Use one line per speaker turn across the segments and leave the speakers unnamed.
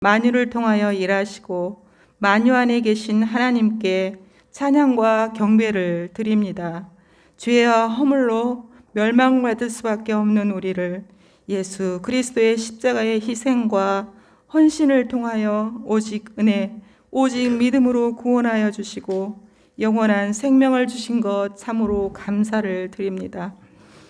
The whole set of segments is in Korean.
만유를 통하여 일하시고 만유 안에 계신 하나님께 찬양과 경배를 드립니다. 죄와 허물로 멸망받을 수밖에 없는 우리를 예수 그리스도의 십자가의 희생과 헌신을 통하여 오직 은혜, 오직 믿음으로 구원하여 주시고 영원한 생명을 주신 것 참으로 감사를 드립니다.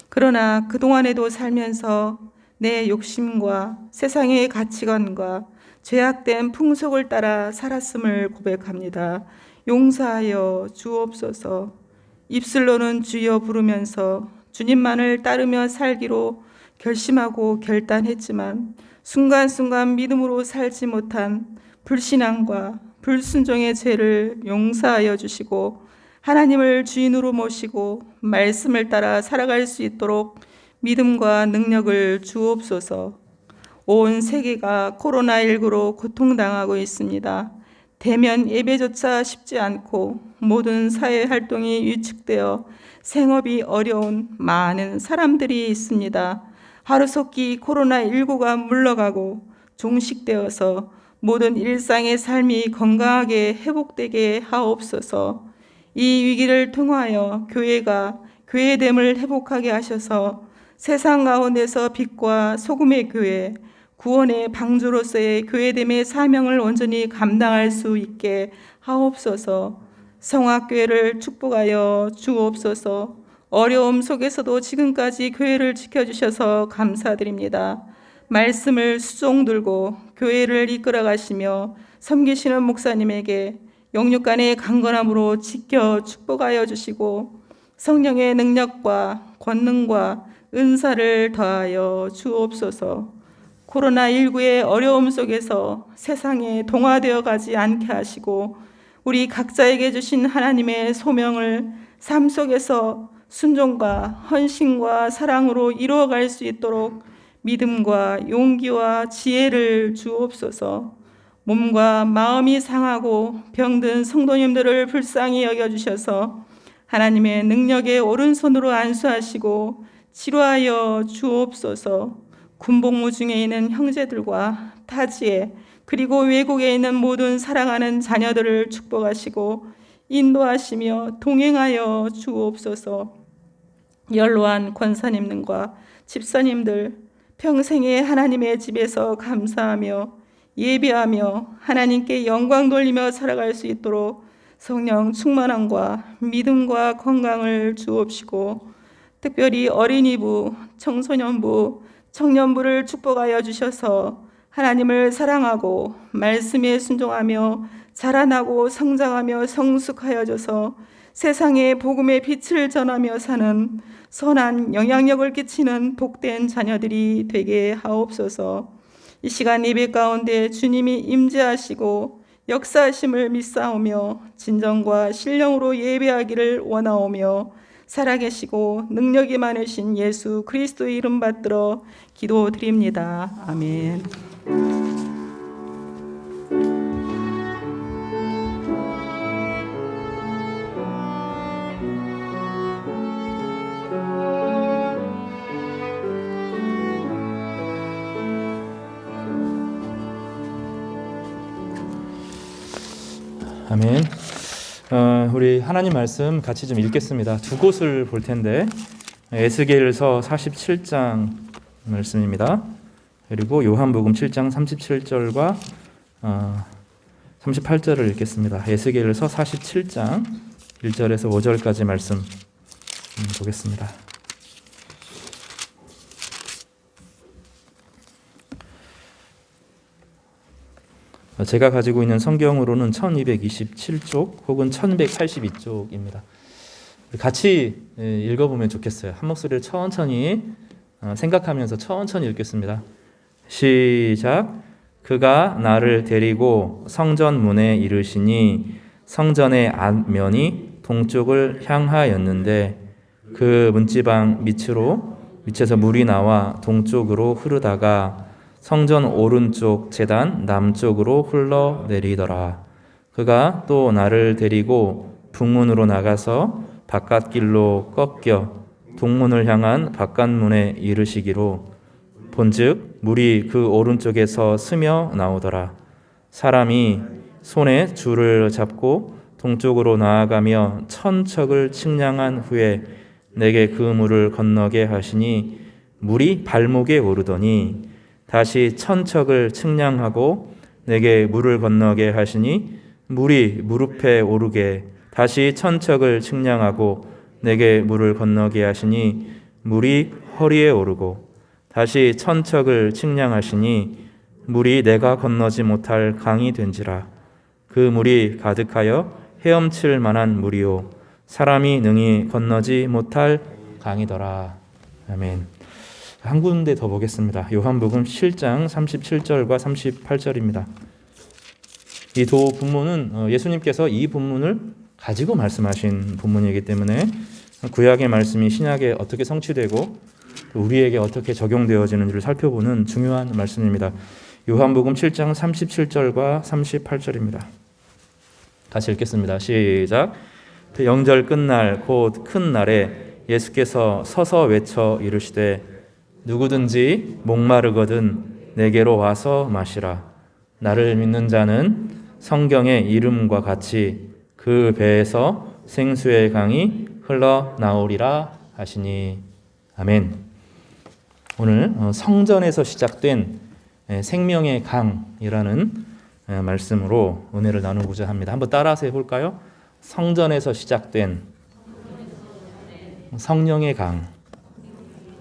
그러나 그동안에도 살면서 내 욕심과 세상의 가치관과 죄악된 풍속을 따라 살았음을 고백합니다. 용서하여 주옵소서. 입술로는 주여 부르면서 주님만을 따르며 살기로 결심하고 결단했지만 순간순간 믿음으로 살지 못한 불신앙과 불순종의 죄를 용서하여 주시고 하나님을 주인으로 모시고 말씀을 따라 살아갈 수 있도록 믿음과 능력을 주옵소서. 온 세계가 코로나19로 고통당하고 있습니다. 대면 예배조차 쉽지 않고 모든 사회 활동이 위축되어 생업이 어려운 많은 사람들이 있습니다. 하루속히 코로나19가 물러가고 종식되어서 모든 일상의 삶이 건강하게 회복되게 하옵소서. 이 위기를 통하여 교회가 교회됨을 회복하게 하셔서 세상 가운데서 빛과 소금의 교회, 구원의 방주로서의 교회됨의 사명을 온전히 감당할 수 있게 하옵소서. 성악교회를 축복하여 주옵소서. 어려움 속에서도 지금까지 교회를 지켜주셔서 감사드립니다. 말씀을 수종 들고 교회를 이끌어 가시며 섬기시는 목사님에게 영육간의 강건함으로 지켜 축복하여 주시고 성령의 능력과 권능과 은사를 더하여 주옵소서. 코로나19의 어려움 속에서 세상에 동화되어 가지 않게 하시고 우리 각자에게 주신 하나님의 소명을 삶 속에서 순종과 헌신과 사랑으로 이루어갈 수 있도록 믿음과 용기와 지혜를 주옵소서. 몸과 마음이 상하고 병든 성도님들을 불쌍히 여겨주셔서 하나님의 능력의 오른손으로 안수하시고 치료하여 주옵소서. 군복무 중에 있는 형제들과 타지에 그리고 외국에 있는 모든 사랑하는 자녀들을 축복하시고 인도하시며 동행하여 주옵소서. 연로한 권사님들과 집사님들 평생에 하나님의 집에서 감사하며 예배하며 하나님께 영광 돌리며 살아갈 수 있도록 성령 충만함과 믿음과 건강을 주옵시고 특별히 어린이부, 청소년부, 청년부를 축복하여 주셔서 하나님을 사랑하고 말씀에 순종하며 자라나고 성장하며 성숙하여져서 세상에 복음의 빛을 전하며 사는 선한 영향력을 끼치는 복된 자녀들이 되게 하옵소서. 이 시간 예배 가운데 주님이 임재하시고 역사하심을 믿사오며 진정과 신령으로 예배하기를 원하오며 살아계시고 능력이 많으신 예수 그리스도의 이름 받들어 기도드립니다. 아멘.
아멘. 우리 하나님 말씀 같이 좀 읽겠습니다. 두 곳을 볼 텐데 에스겔서 47장 말씀입니다. 그리고 요한복음 7장 37절과 38절을 읽겠습니다. 에스겔서 47장 1절에서 5절까지 말씀 보겠습니다. 제가 가지고 있는 성경으로는 1227쪽 혹은 1182쪽입니다. 같이 읽어보면 좋겠어요. 한 목소리를 천천히 생각하면서 천천히 읽겠습니다. 시작. 그가 나를 데리고 성전 문에 이르시니 성전의 앞면이 동쪽을 향하였는데 그 문지방 밑에서 물이 나와 동쪽으로 흐르다가 성전 오른쪽 제단 남쪽으로 흘러내리더라. 그가 또 나를 데리고 북문으로 나가서 바깥길로 꺾여 동문을 향한 바깥문에 이르시기로 본즉 물이 그 오른쪽에서 스며 나오더라. 사람이 손에 줄을 잡고 동쪽으로 나아가며 천척을 측량한 후에 내게 그 물을 건너게 하시니 물이 발목에 오르더니 다시 천척을 측량하고 내게 물을 건너게 하시니 물이 무릎에 오르게 다시 천척을 측량하고 내게 물을 건너게 하시니 물이 허리에 오르고 다시 천척을 측량하시니 물이 내가 건너지 못할 강이 된지라. 그 물이 가득하여 헤엄칠 만한 물이요 사람이 능히 건너지 못할 강이더라. 아멘. 한 군데 더 보겠습니다. 요한복음 7장 37절과 38절입니다. 이 두 본문은 예수님께서 이 본문을 가지고 말씀하신 본문이기 때문에 구약의 말씀이 신약에 어떻게 성취되고 우리에게 어떻게 적용되어지는지를 살펴보는 중요한 말씀입니다. 요한복음 7장 37절과 38절입니다. 같이 읽겠습니다. 시작. 영절 끝날 곧 큰 날에 예수께서 서서 외쳐 이르시되 누구든지 목마르거든 내게로 와서 마시라. 나를 믿는 자는 성경의 이름과 같이 그 배에서 생수의 강이 흘러나오리라 하시니. 아멘. 오늘 성전에서 시작된 생명의 강이라는 말씀으로 은혜를 나누고자 합니다. 한번 따라서 해볼까요? 성전에서 시작된 성령의 강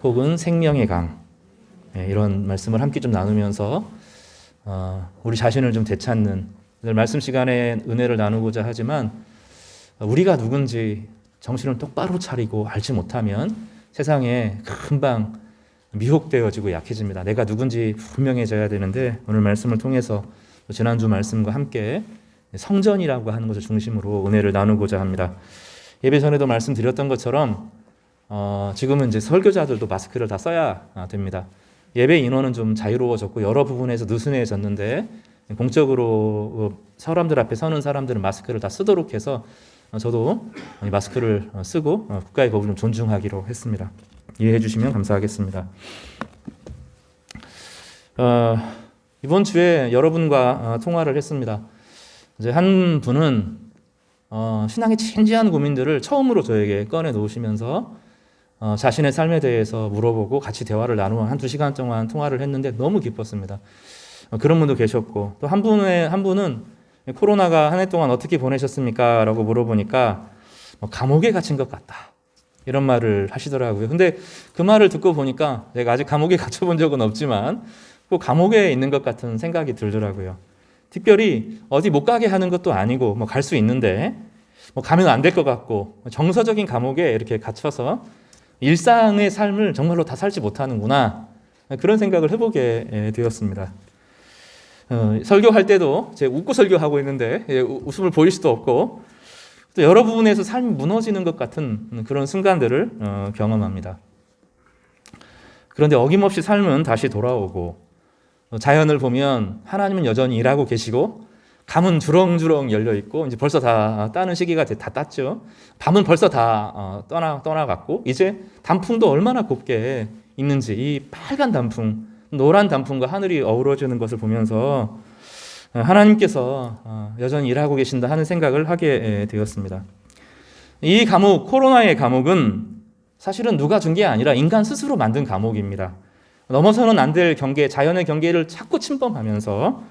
혹은 생명의 강, 이런 말씀을 함께 좀 나누면서 우리 자신을 좀 되찾는, 오늘 말씀 시간에 은혜를 나누고자 하지만 우리가 누군지 정신을 똑바로 차리고 알지 못하면 세상에 금방 미혹되어지고 약해집니다. 내가 누군지 분명해져야 되는데 오늘 말씀을 통해서 지난주 말씀과 함께 성전이라고 하는 것을 중심으로 은혜를 나누고자 합니다. 예배 전에도 말씀드렸던 것처럼 지금은 이제 설교자들도 마스크를 다 써야 됩니다. 예배 인원은 좀 자유로워졌고 여러 부분에서 느슨해졌는데 공적으로 사람들 앞에 서는 사람들은 마스크를 다 쓰도록 해서 저도 마스크를 쓰고 국가의 법을 좀 존중하기로 했습니다. 이해해 주시면 감사하겠습니다. 이번 주에 여러분과 통화를 했습니다. 이제 한 분은 신앙의 진지한 고민들을 처음으로 저에게 꺼내 놓으시면서 자신의 삶에 대해서 물어보고 같이 대화를 나누어 한 2시간 동안 통화를 했는데 너무 기뻤습니다. 그런 분도 계셨고 또 한 분은 코로나가 한 해 동안 어떻게 보내셨습니까? 라고 물어보니까 감옥에 갇힌 것 같다. 이런 말을 하시더라고요. 근데 그 말을 듣고 보니까 내가 아직 감옥에 갇혀본 적은 없지만 꼭 감옥에 있는 것 같은 생각이 들더라고요. 특별히 어디 못 가게 하는 것도 아니고 갈 수 있는데 가면 안 될 것 같고 정서적인 감옥에 이렇게 갇혀서 일상의 삶을 정말로 다 살지 못하는구나, 그런 생각을 해보게 되었습니다. 설교할 때도 제가 웃고 설교하고 있는데 웃음을 보일 수도 없고 또 여러 부분에서 삶이 무너지는 것 같은 그런 순간들을 경험합니다. 그런데 어김없이 삶은 다시 돌아오고 자연을 보면 하나님은 여전히 일하고 계시고 감은 주렁주렁 열려 있고 이제 벌써 다 따는 시기가 다 땄죠. 밤은 벌써 다 떠나갔고 이제 단풍도 얼마나 곱게 있는지 이 빨간 단풍, 노란 단풍과 하늘이 어우러지는 것을 보면서 하나님께서 여전히 일하고 계신다 하는 생각을 하게 되었습니다. 이 감옥, 코로나의 감옥은 사실은 누가 준 게 아니라 인간 스스로 만든 감옥입니다. 넘어서는 안 될 경계, 자연의 경계를 자꾸 침범하면서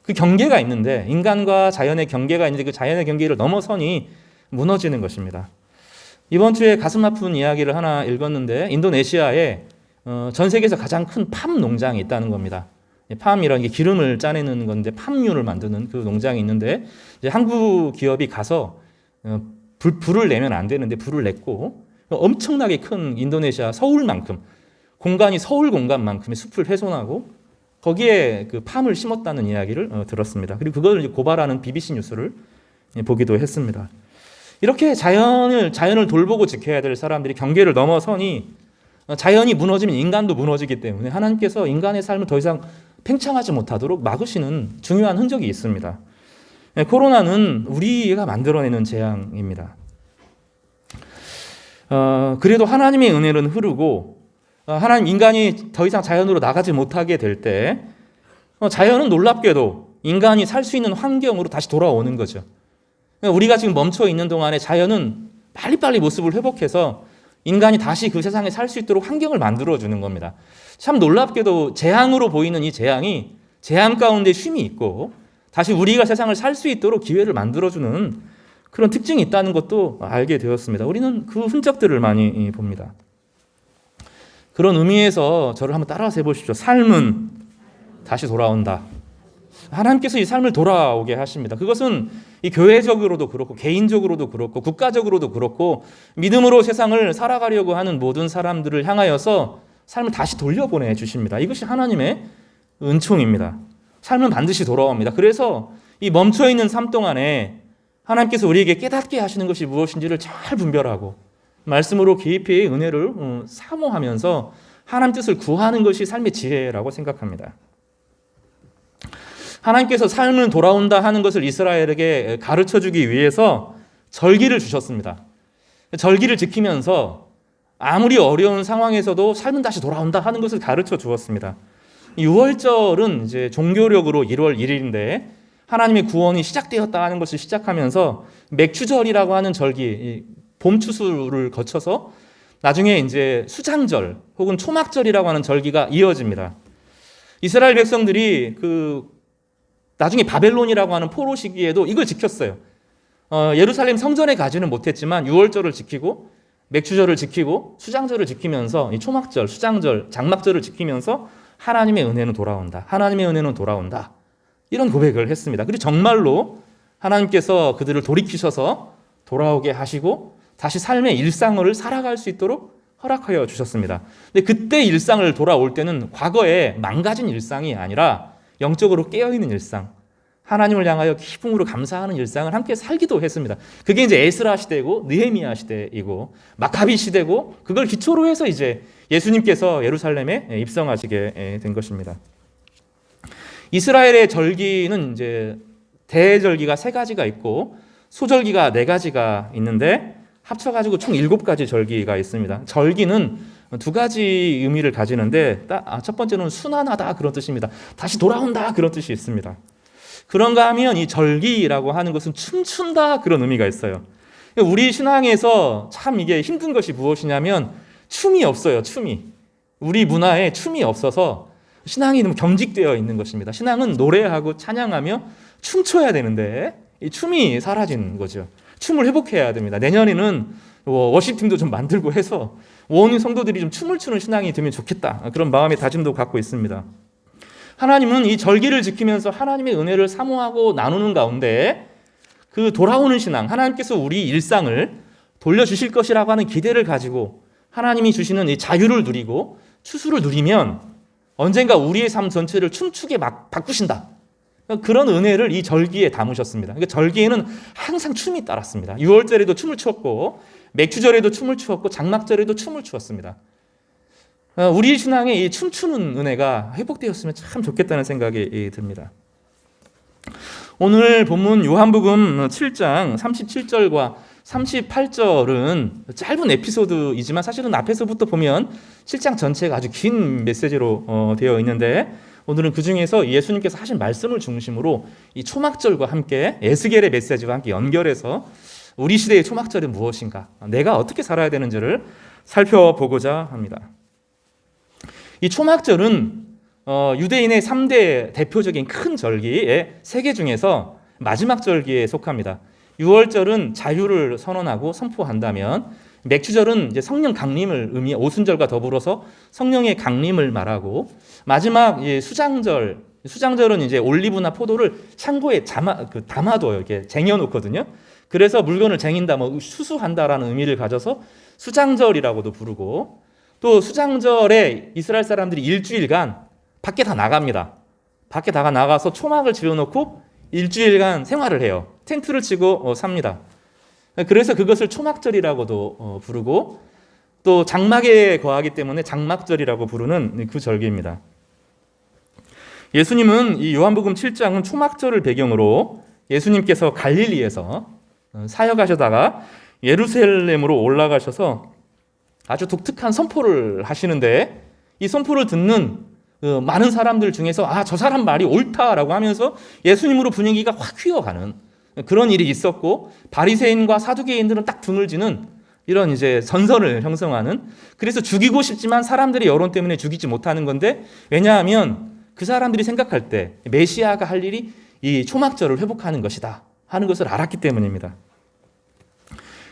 그 경계가 있는데, 인간과 자연의 경계가 있는데 그 자연의 경계를 넘어서니 무너지는 것입니다. 이번 주에 가슴 아픈 이야기를 하나 읽었는데 인도네시아에 전 세계에서 가장 큰 팜 농장이 있다는 겁니다. 팜이라는 게 기름을 짜내는 건데 팜유를 만드는 그 농장이 있는데 이제 한국 기업이 가서 불을 내면 안 되는데 불을 냈고 엄청나게 큰 인도네시아 서울만큼 공간이 서울 공간만큼의 숲을 훼손하고 거기에 그 팜을 심었다는 이야기를 들었습니다. 그리고 그걸 이제 고발하는 BBC 뉴스를 보기도 했습니다. 이렇게 자연을 돌보고 지켜야 될 사람들이 경계를 넘어서니 자연이 무너지면 인간도 무너지기 때문에 하나님께서 인간의 삶을 더 이상 팽창하지 못하도록 막으시는 중요한 흔적이 있습니다. 코로나는 우리가 만들어내는 재앙입니다. 그래도 하나님의 은혜는 흐르고 인간이 더 이상 자연으로 나가지 못하게 될 때 자연은 놀랍게도 인간이 살 수 있는 환경으로 다시 돌아오는 거죠. 우리가 지금 멈춰 있는 동안에 자연은 빨리빨리 모습을 회복해서 인간이 다시 그 세상에 살 수 있도록 환경을 만들어주는 겁니다. 참 놀랍게도 재앙으로 보이는 이 재앙이 재앙 가운데 쉼이 있고 다시 우리가 세상을 살 수 있도록 기회를 만들어주는 그런 특징이 있다는 것도 알게 되었습니다. 우리는 그 흔적들을 많이 봅니다. 그런 의미에서 저를 한번 따라서 해보십시오. 삶은 다시 돌아온다. 하나님께서 이 삶을 돌아오게 하십니다. 그것은 이 교회적으로도 그렇고 개인적으로도 그렇고 국가적으로도 그렇고 믿음으로 세상을 살아가려고 하는 모든 사람들을 향하여서 삶을 다시 돌려보내 주십니다. 이것이 하나님의 은총입니다. 삶은 반드시 돌아옵니다. 그래서 이 멈춰있는 삶 동안에 하나님께서 우리에게 깨닫게 하시는 것이 무엇인지를 잘 분별하고 말씀으로 깊이 은혜를 사모하면서 하나님 뜻을 구하는 것이 삶의 지혜라고 생각합니다. 하나님께서 삶은 돌아온다 하는 것을 이스라엘에게 가르쳐주기 위해서 절기를 주셨습니다. 절기를 지키면서 아무리 어려운 상황에서도 삶은 다시 돌아온다 하는 것을 가르쳐 주었습니다. 6월절은 이제 종교력으로 1월 1일인데 하나님의 구원이 시작되었다 하는 것을 시작하면서 맥추절이라고 하는 절기, 봄 추수를 거쳐서 나중에 이제 수장절 혹은 초막절이라고 하는 절기가 이어집니다. 이스라엘 백성들이 나중에 바벨론이라고 하는 포로 시기에도 이걸 지켰어요. 예루살렘 성전에 가지는 못했지만 6월절을 지키고 맥추절을 지키고 수장절을 지키면서 이 초막절, 수장절, 장막절을 지키면서 하나님의 은혜는 돌아온다. 하나님의 은혜는 돌아온다. 이런 고백을 했습니다. 그리고 정말로 하나님께서 그들을 돌이키셔서 돌아오게 하시고 다시 삶의 일상을 살아갈 수 있도록 허락하여 주셨습니다. 근데 그때 일상을 돌아올 때는 과거에 망가진 일상이 아니라 영적으로 깨어있는 일상, 하나님을 향하여 기쁨으로 감사하는 일상을 함께 살기도 했습니다. 그게 이제 에스라 시대고 느헤미야 시대이고 마카비 시대고 그걸 기초로 해서 이제 예수님께서 예루살렘에 입성하시게 된 것입니다. 이스라엘의 절기는 이제 대절기가 3가지가 있고 소절기가 4가지가 있는데 합쳐가지고 총 7가지 절기가 있습니다. 절기는 2가지 의미를 가지는데 첫 번째는 순환하다 그런 뜻입니다. 다시 돌아온다 그런 뜻이 있습니다. 그런가 하면 이 절기라고 하는 것은 춤춘다 그런 의미가 있어요. 우리 신앙에서 참 이게 힘든 것이 무엇이냐면 춤이 없어요. 춤이. 우리 문화에 춤이 없어서 신앙이 너무 경직되어 있는 것입니다. 신앙은 노래하고 찬양하며 춤춰야 되는데 이 춤이 사라진 거죠. 춤을 회복해야 됩니다. 내년에는 워십팀도 좀 만들고 해서 온 성도들이 좀 춤을 추는 신앙이 되면 좋겠다. 그런 마음의 다짐도 갖고 있습니다. 하나님은 이 절기를 지키면서 하나님의 은혜를 사모하고 나누는 가운데 그 돌아오는 신앙, 하나님께서 우리 일상을 돌려주실 것이라고 하는 기대를 가지고 하나님이 주시는 이 자유를 누리고 추수를 누리면 언젠가 우리의 삶 전체를 춤추게 바꾸신다. 그런 은혜를 이 절기에 담으셨습니다. 그러니까 절기에는 항상 춤이 따랐습니다. 6월절에도 춤을 추었고 맥추절에도 춤을 추었고 장막절에도 춤을 추었습니다. 우리 신앙에 이 춤추는 은혜가 회복되었으면 참 좋겠다는 생각이 듭니다. 오늘 본문 요한복음 7장 37절과 38절은 짧은 에피소드이지만 사실은 앞에서부터 보면 7장 전체가 아주 긴 메시지로 되어 있는데 오늘은 그 중에서 예수님께서 하신 말씀을 중심으로 이 초막절과 함께 에스겔의 메시지와 함께 연결해서 우리 시대의 초막절이 무엇인가, 내가 어떻게 살아야 되는지를 살펴보고자 합니다. 이 초막절은 유대인의 3대 대표적인 큰 절기의 3개 중에서 마지막 절기에 속합니다. 6월절은 자유를 선언하고 선포한다면 맥추절은 이제 성령 강림을 의미해 오순절과 더불어서 성령의 강림을 말하고 마지막 수장절은 이제 올리브나 포도를 창고에 담아둬요. 이렇게 쟁여놓거든요. 그래서 물건을 쟁인다, 수수한다라는 의미를 가져서 수장절이라고도 부르고 또 수장절에 이스라엘 사람들이 일주일간 밖에 다 나갑니다. 밖에 다 나가서 초막을 지어놓고 일주일간 생활을 해요. 텐트를 치고 삽니다. 그래서 그것을 초막절이라고도 부르고 또 장막에 거하기 때문에 장막절이라고 부르는 그 절기입니다. 예수님은 이 요한복음 7장은 초막절을 배경으로 예수님께서 갈릴리에서 사역하시다가 예루살렘으로 올라가셔서 아주 독특한 선포를 하시는데 이 선포를 듣는 그 많은 사람들 중에서 저 사람 말이 옳다라고 하면서 예수님으로 분위기가 확 휘어가는 그런 일이 있었고, 바리새인과 사두개인들은 딱 등을 지는 이런 이제 전선을 형성하는, 그래서 죽이고 싶지만 사람들의 여론 때문에 죽이지 못하는 건데, 왜냐하면 그 사람들이 생각할 때 메시아가 할 일이 이 초막절을 회복하는 것이다 하는 것을 알았기 때문입니다.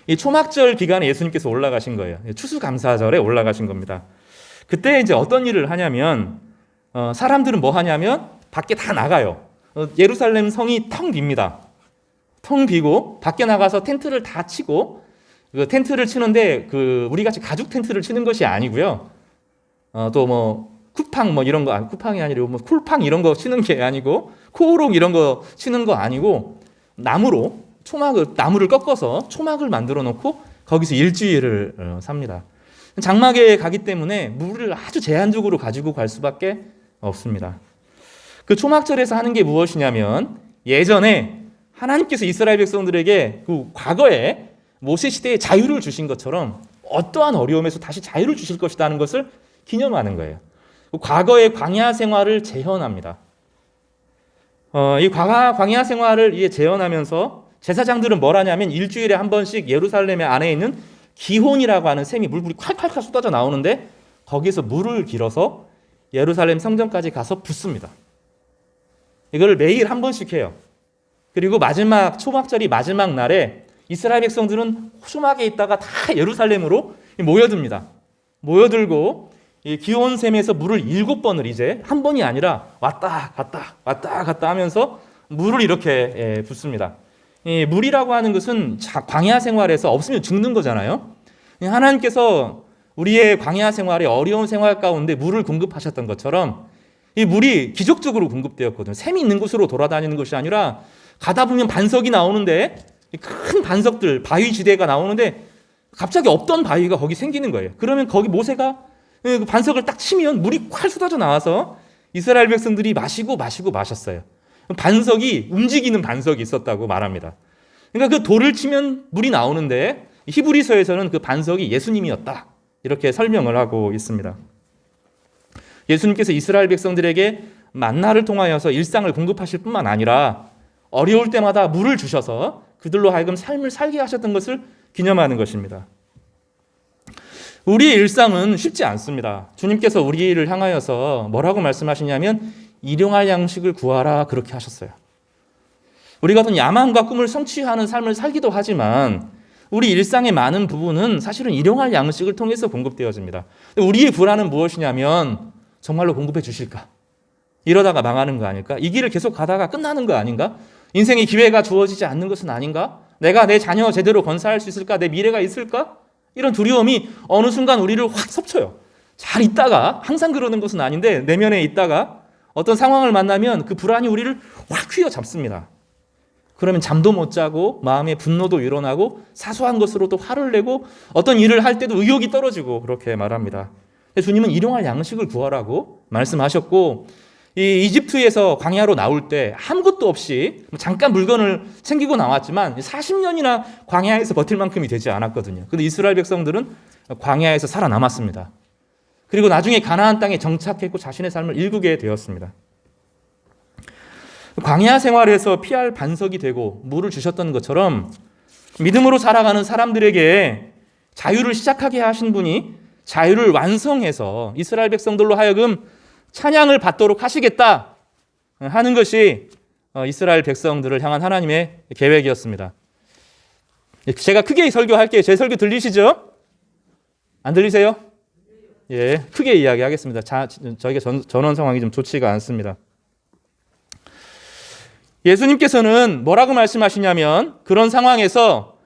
이 초막절 기간에 예수님께서 올라가신 거예요. 추수감사절에 올라가신 겁니다. 그때 이제 어떤 일을 하냐면, 사람들은 뭐 하냐면 밖에 다 나가요. 예루살렘 성이 텅 빕니다. 텅 비고 밖에 나가서 텐트를 다 치고, 그 텐트를 치는데 우리 같이 가죽 텐트를 치는 것이 아니고요. 또 뭐 쿠팡 뭐 이런 거, 쿠팡이 아니라 뭐 쿨팡 이런 거 치는 게 아니고, 코오롱 이런 거 치는 거 아니고, 나무를 꺾어서 초막을 만들어 놓고 거기서 일주일을 삽니다. 장막에 가기 때문에 물을 아주 제한적으로 가지고 갈 수밖에 없습니다. 그 초막절에서 하는 게 무엇이냐면, 예전에 하나님께서 이스라엘 백성들에게 그 과거에 모세 시대에 자유를 주신 것처럼 어떠한 어려움에서 다시 자유를 주실 것이다 하는 것을 기념하는 거예요. 과거의 광야 생활을 재현합니다. 이 광야 생활을 재현하면서 제사장들은 뭘 하냐면, 일주일에 한 번씩 예루살렘 안에 있는 기혼이라고 하는 샘이 물이 콸콸콸 쏟아져 나오는데, 거기서 물을 길어서 예루살렘 성전까지 가서 붓습니다. 이걸 매일 한 번씩 해요. 그리고 초막절이 마지막 날에 이스라엘 백성들은 초막에 있다가 다 예루살렘으로 모여듭니다. 모여들고 이 기온샘에서 물을 7번을 이제 한 번이 아니라 왔다 갔다 하면서 물을 이렇게 붓습니다. 이 물이라고 하는 것은 광야 생활에서 없으면 죽는 거잖아요. 하나님께서 우리의 광야 생활의 어려운 생활 가운데 물을 공급하셨던 것처럼 이 물이 기적적으로 공급되었거든요. 샘이 있는 곳으로 돌아다니는 것이 아니라, 가다 보면 반석이 나오는데, 큰 반석들, 바위 지대가 나오는데 갑자기 없던 바위가 거기 생기는 거예요. 그러면 거기 모세가 그 반석을 딱 치면 물이 콸 쏟아져 나와서 이스라엘 백성들이 마셨어요. 반석이, 움직이는 반석이 있었다고 말합니다. 그러니까 그 돌을 치면 물이 나오는데, 히브리서에서는 그 반석이 예수님이었다, 이렇게 설명을 하고 있습니다. 예수님께서 이스라엘 백성들에게 만나를 통하여서 일상을 공급하실 뿐만 아니라 어려울 때마다 물을 주셔서 그들로 하여금 삶을 살게 하셨던 것을 기념하는 것입니다. 우리의 일상은 쉽지 않습니다. 주님께서 우리를 향하여서 뭐라고 말씀하시냐면, 일용할 양식을 구하라, 그렇게 하셨어요. 우리가 어떤 야망과 꿈을 성취하는 삶을 살기도 하지만, 우리 일상의 많은 부분은 사실은 일용할 양식을 통해서 공급되어집니다. 우리의 불안은 무엇이냐면, 정말로 공급해 주실까? 이러다가 망하는 거 아닐까? 이 길을 계속 가다가 끝나는 거 아닌가? 인생의 기회가 주어지지 않는 것은 아닌가? 내가 내 자녀 제대로 건사할 수 있을까? 내 미래가 있을까? 이런 두려움이 어느 순간 우리를 확 섭쳐요. 잘 있다가, 항상 그러는 것은 아닌데 내면에 있다가 어떤 상황을 만나면 그 불안이 우리를 확 휘어잡습니다. 그러면 잠도 못 자고 마음의 분노도 일어나고 사소한 것으로도 화를 내고 어떤 일을 할 때도 의욕이 떨어지고, 그렇게 말합니다. 주님은 일용할 양식을 구하라고 말씀하셨고, 이 이집트에서 광야로 나올 때 아무것도 없이 잠깐 물건을 챙기고 나왔지만 40년이나 광야에서 버틸 만큼이 되지 않았거든요. 근데 이스라엘 백성들은 광야에서 살아남았습니다. 그리고 나중에 가나안 땅에 정착했고 자신의 삶을 일구게 되었습니다. 광야 생활에서 피할 반석이 되고 물을 주셨던 것처럼, 믿음으로 살아가는 사람들에게 자유를 시작하게 하신 분이 자유를 완성해서 이스라엘 백성들로 하여금 찬양을 받도록 하시겠다 하는 것이 이스라엘 백성들을 향한 하나님의 계획이었습니다. 제가 크게 설교할게요. 제 설교 들리시죠? 안 들리세요? 예, 크게 이야기하겠습니다. 저희가 전원 상황이 좀 좋지가 않습니다. 예수님께서는 뭐라고 말씀하시냐면, 그런 상황에서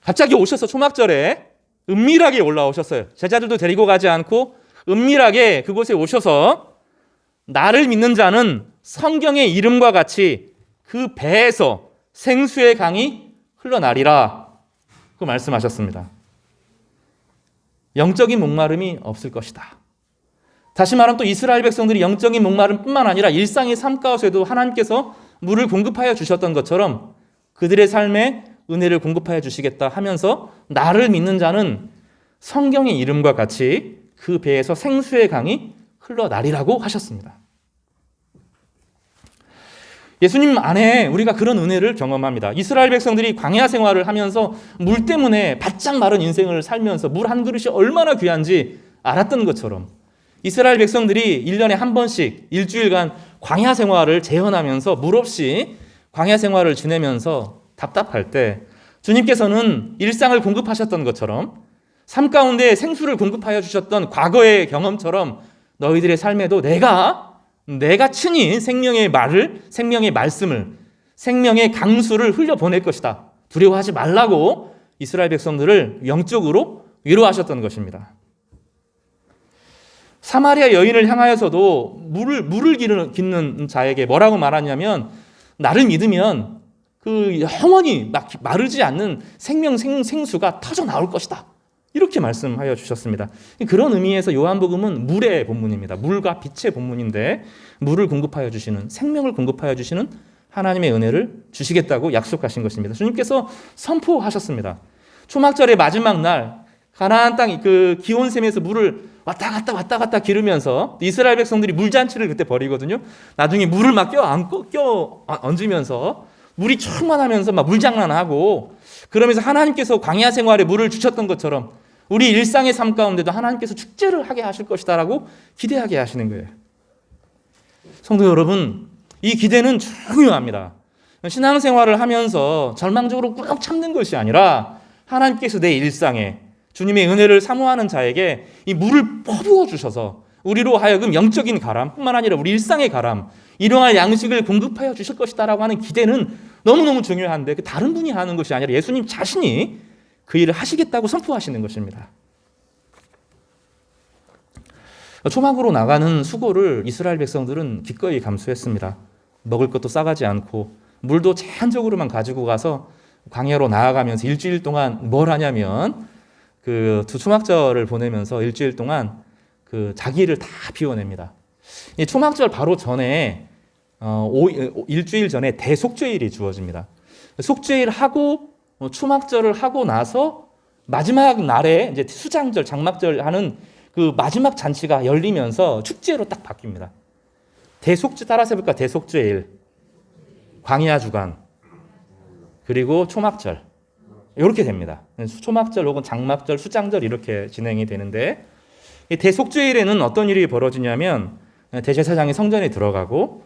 갑자기 오셔서 초막절에 은밀하게 올라오셨어요. 제자들도 데리고 가지 않고 은밀하게 그곳에 오셔서, 나를 믿는 자는 성경의 이름과 같이 그 배에서 생수의 강이 흘러나리라, 그 말씀하셨습니다. 영적인 목마름이 없을 것이다. 다시 말하면 또 이스라엘 백성들이 영적인 목마름뿐만 아니라 일상의 삶 가운데도 하나님께서 물을 공급하여 주셨던 것처럼 그들의 삶에 은혜를 공급하여 주시겠다 하면서, 나를 믿는 자는 성경의 이름과 같이 그 배에서 생수의 강이 흘러나리라고 하셨습니다. 예수님 안에 우리가 그런 은혜를 경험합니다. 이스라엘 백성들이 광야 생활을 하면서 물 때문에 바짝 마른 인생을 살면서 물 한 그릇이 얼마나 귀한지 알았던 것처럼 이스라엘 백성들이 1년에 한 번씩 일주일간 광야 생활을 재현하면서 물 없이 광야 생활을 지내면서 답답할 때 주님께서는 일상을 공급하셨던 것처럼 삶 가운데 생수를 공급하여 주셨던 과거의 경험처럼 너희들의 삶에도 내가 친히 생명의 말을, 생명의 말씀을, 생명의 강수를 흘려보낼 것이다. 두려워하지 말라고 이스라엘 백성들을 영적으로 위로하셨던 것입니다. 사마리아 여인을 향하여서도 물을 기는 자에게 뭐라고 말하냐면 나를 믿으면 그 영원히 마르지 않는 생수가 터져 나올 것이다. 이렇게 말씀하여 주셨습니다. 그런 의미에서 요한복음은 물의 본문입니다. 물과 빛의 본문인데 물을 공급하여 주시는, 생명을 공급하여 주시는 하나님의 은혜를 주시겠다고 약속하신 것입니다. 주님께서 선포하셨습니다. 초막절의 마지막 날 가나안 땅 그 기온샘에서 물을 왔다 갔다 기르면서 이스라엘 백성들이 물잔치를 그때 벌이거든요. 나중에 물을 막 얹으면서 물이 충만하면서 막 물장난하고 그러면서 하나님께서 광야 생활에 물을 주셨던 것처럼 우리 일상의 삶 가운데도 하나님께서 축제를 하게 하실 것이다라고 기대하게 하시는 거예요. 성도 여러분, 이 기대는 중요합니다. 신앙생활을 하면서 절망적으로 꾹 참는 것이 아니라 하나님께서 내 일상에 주님의 은혜를 사모하는 자에게 이 물을 퍼부어 주셔서 우리로 하여금 영적인 가람뿐만 아니라 우리 일상의 가람, 일용할 양식을 공급하여 주실 것이다라고 하는 기대는 너무너무 중요한데 그 다른 분이 하는 것이 아니라 예수님 자신이 그 일을 하시겠다고 선포하시는 것입니다. 초막으로 나가는 수고를 이스라엘 백성들은 기꺼이 감수했습니다. 먹을 것도 싸가지 않고 물도 제한적으로만 가지고 가서 광야로 나아가면서 일주일 동안 뭘 하냐면 그 두 초막절을 보내면서 일주일 동안 그 자기를 다 비워냅니다. 이 초막절 바로 전에 일주일 전에 대속죄일이 주어집니다. 속죄일 하고 초막절을 하고 나서 마지막 날에 이제 수장절, 장막절 하는 그 마지막 잔치가 열리면서 축제로 딱 바뀝니다. 대속죄 따라서 해볼까? 대속죄일, 광야 주간, 그리고 초막절 이렇게 됩니다. 초막절 혹은 장막절, 수장절 이렇게 진행이 되는데 이 대속죄일에는 어떤 일이 벌어지냐면 대제사장이 성전에 들어가고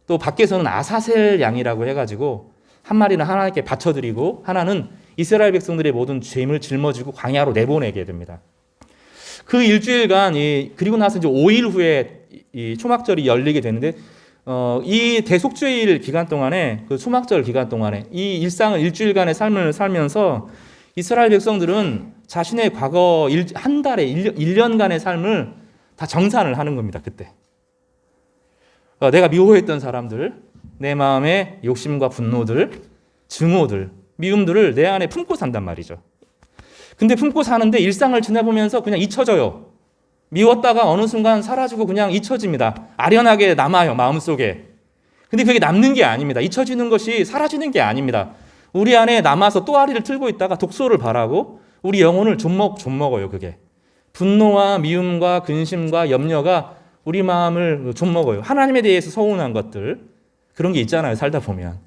또 밖에서는 아사셀 양이라고 해가지고 한 마리는 하나님께 바쳐드리고 하나는 이스라엘 백성들의 모든 죄임을 짊어지고 광야로 내보내게 됩니다. 그 일주일간 그리고 나서 이제 5일 후에 이 초막절이 열리게 되는데 이 대속죄일 기간 동안에 그 초막절 기간 동안에 이 일상을 일주일간의 삶을 살면서 이스라엘 백성들은 자신의 과거 한 달에 1년간의 삶을 다 정산을 하는 겁니다. 그때 내가 미워했던 사람들, 내 마음의 욕심과 분노들, 증오들, 미움들을 내 안에 품고 산단 말이죠. 근데 품고 사는데 일상을 지내보면서 그냥 잊혀져요. 미웠다가 어느 순간 사라지고 그냥 잊혀집니다. 아련하게 남아요, 마음속에. 근데 그게 남는 게 아닙니다. 잊혀지는 것이 사라지는 게 아닙니다. 우리 안에 남아서 또아리를 틀고 있다가 독소를 발하고 우리 영혼을 좀먹어요, 그게. 분노와 미움과 근심과 염려가 우리 마음을 좀먹어요. 하나님에 대해서 서운한 것들, 그런 게 있잖아요, 살다 보면.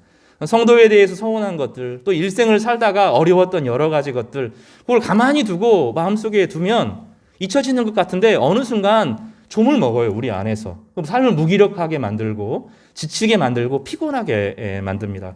성도에 대해서 서운한 것들, 또 일생을 살다가 어려웠던 여러 가지 것들, 그걸 가만히 두고 마음속에 두면 잊혀지는 것 같은데 어느 순간 좀을 먹어요, 우리 안에서. 그럼 삶을 무기력하게 만들고 지치게 만들고 피곤하게 만듭니다.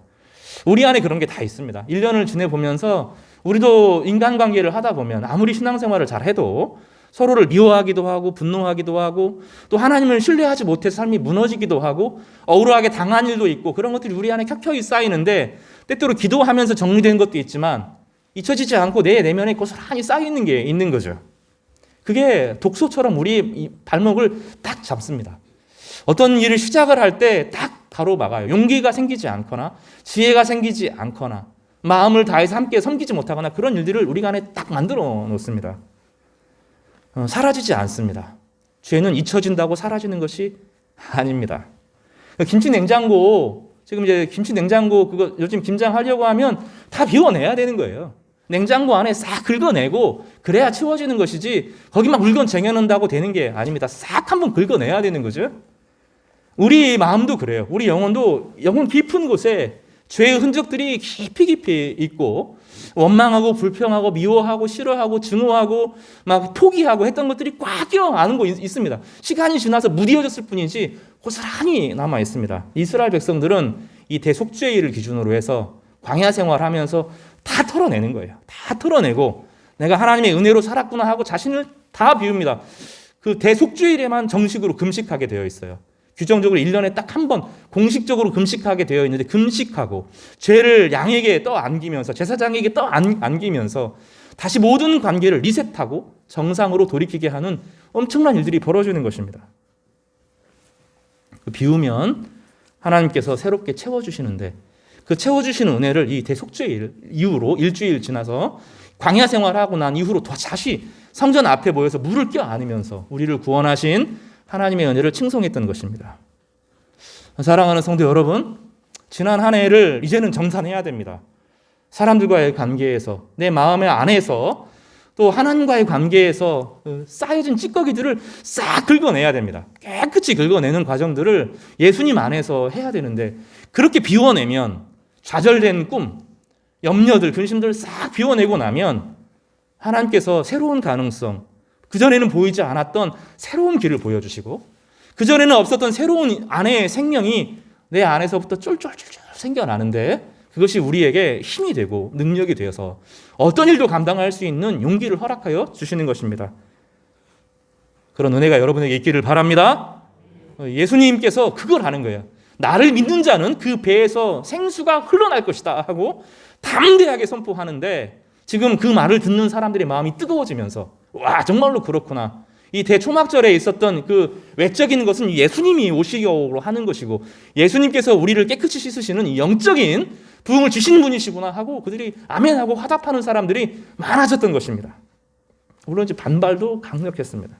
우리 안에 그런 게 다 있습니다. 1년을 지내보면서 우리도 인간관계를 하다 보면 아무리 신앙생활을 잘해도 서로를 미워하기도 하고 분노하기도 하고 또 하나님을 신뢰하지 못해서 삶이 무너지기도 하고 억울하게 당한 일도 있고 그런 것들이 우리 안에 켜켜이 쌓이는데 때때로 기도하면서 정리된 것도 있지만 잊혀지지 않고 내 내면에 고스란히 쌓이는 게 있는 거죠. 그게 독소처럼 우리 발목을 딱 잡습니다. 어떤 일을 시작을 할 때 딱 바로 막아요. 용기가 생기지 않거나 지혜가 생기지 않거나 마음을 다해서 함께 섬기지 못하거나 그런 일들을 우리 안에 딱 만들어 놓습니다. 사라지지 않습니다. 죄는 잊혀진다고 사라지는 것이 아닙니다. 김치 냉장고, 지금 이제 김치 냉장고 그거 요즘 김장하려고 하면 다 비워내야 되는 거예요. 냉장고 안에 싹 긁어내고 그래야 채워지는 것이지 거기 막 물건 쟁여놓는다고 되는 게 아닙니다. 싹 한번 긁어내야 되는 거죠. 우리 마음도 그래요. 우리 영혼도 영혼 깊은 곳에 죄의 흔적들이 깊이 깊이 있고 원망하고 불평하고 미워하고 싫어하고 증오하고 막 포기하고 했던 것들이 꽉 껴안은 거 있습니다. 시간이 지나서 무뎌졌을 뿐이지 고스란히 남아 있습니다. 이스라엘 백성들은 이 대속죄일을 기준으로 해서 광야 생활하면서 다 털어내는 거예요. 다 털어내고 내가 하나님의 은혜로 살았구나 하고 자신을 다 비웁니다. 그 대속죄일에만 정식으로 금식하게 되어 있어요. 규정적으로 1년에 딱 한 번 공식적으로 금식하게 되어 있는데 금식하고 죄를 양에게 떠안기면서 제사장에게 떠안기면서 다시 모든 관계를 리셋하고 정상으로 돌이키게 하는 엄청난 일들이 벌어지는 것입니다. 비우면 하나님께서 새롭게 채워주시는데 그 채워주시는 은혜를 이 대속죄일 이후로 일주일 지나서 광야 생활하고 난 이후로 다시 성전 앞에 모여서 물을 껴안으면서 우리를 구원하신 하나님의 은혜를 칭송했던 것입니다. 사랑하는 성도 여러분, 지난 한 해를 이제는 정산해야 됩니다. 사람들과의 관계에서, 내 마음의 안에서, 또 하나님과의 관계에서 쌓여진 찌꺼기들을 싹 긁어내야 됩니다. 깨끗이 긁어내는 과정들을 예수님 안에서 해야 되는데 그렇게 비워내면 좌절된 꿈, 염려들, 근심들을 싹 비워내고 나면 하나님께서 새로운 가능성, 그전에는 보이지 않았던 새로운 길을 보여주시고 그전에는 없었던 새로운 안의 생명이 내 안에서부터 쫄쫄쫄쫄 생겨나는데 그것이 우리에게 힘이 되고 능력이 되어서 어떤 일도 감당할 수 있는 용기를 허락하여 주시는 것입니다. 그런 은혜가 여러분에게 있기를 바랍니다. 예수님께서 그걸 하는 거예요. 나를 믿는 자는 그 배에서 생수가 흘러날 것이다 하고 담대하게 선포하는데 지금 그 말을 듣는 사람들의 마음이 뜨거워지면서 와 정말로 그렇구나. 이 대초막절에 있었던 그 외적인 것은 예수님이 오시려고 하는 것이고 예수님께서 우리를 깨끗이 씻으시는 이 영적인 부흥을 주신 분이시구나 하고 그들이 아멘하고 화답하는 사람들이 많아졌던 것입니다. 물론 이제 반발도 강력했습니다.